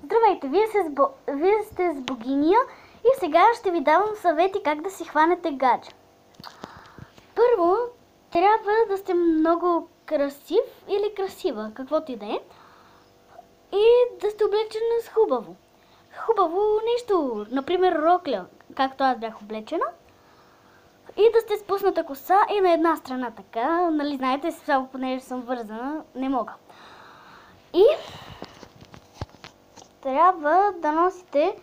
Здравейте, вие сте с Богиня и сега ще ви давам съвети как да си хванете гадже. Първо, трябва да сте много красив или красива, каквото и да е, и да сте облечена с хубаво. Хубаво нещо, например рокля, както аз бях облечена. И да сте спусната коса и на една страна така, нали знаете, само понеже съм вързана, не мога. И трябва да носите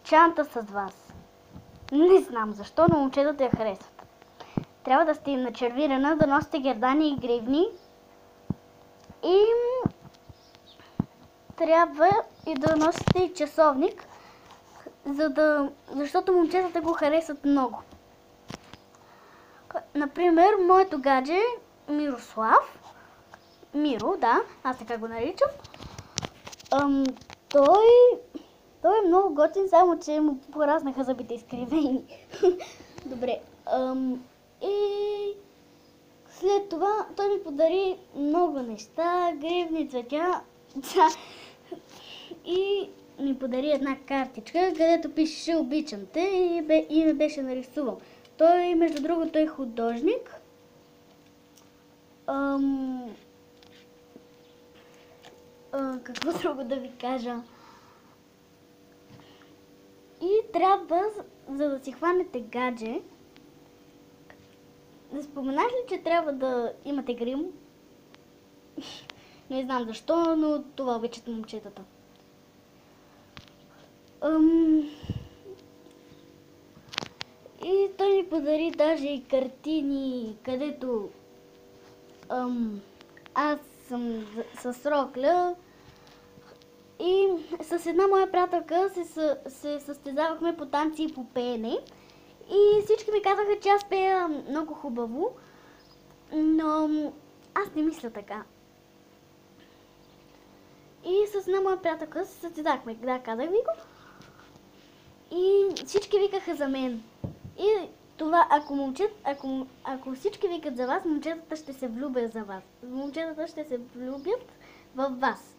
чанта с вас. Не знам защо, но момчетата я харесват. Трябва да сте начервирана, да носите гердани и гривни. И трябва и да носите и часовник, защото момчетата го харесват много. Например, моето гадже Мирослав, Миро, да, аз така го наричам, той е много готин, само че му пораснаха зъбите изкривени. Добре. И след това той ми подари много неща, гривни, цветя. И ми подари една картичка, където пишеше "Обичам те" и ме беше нарисувал. Той, между другото, е художник. Какво друго да ви кажа? И трябва, за да си хванете гадже, да споменаш ли, че трябва да имате грим? Не знам защо, но това обичат момчетата. И той ми подари даже и картини, където аз съм с рокля и с една моя приятелка се състезавахме по танци и по пеене. И всички ми казаха, че аз пея много хубаво, но аз не мисля така. И с една моя приятелка се състезахме, да, казах ви го. И всички викаха за мен. И това, ако всички викат за вас, момчетата ще се влюбят за вас. Момчетата ще се влюбят в вас.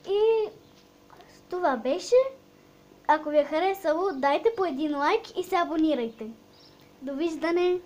И това беше. Ако ви е харесало, дайте по един лайк и се абонирайте. Довиждане!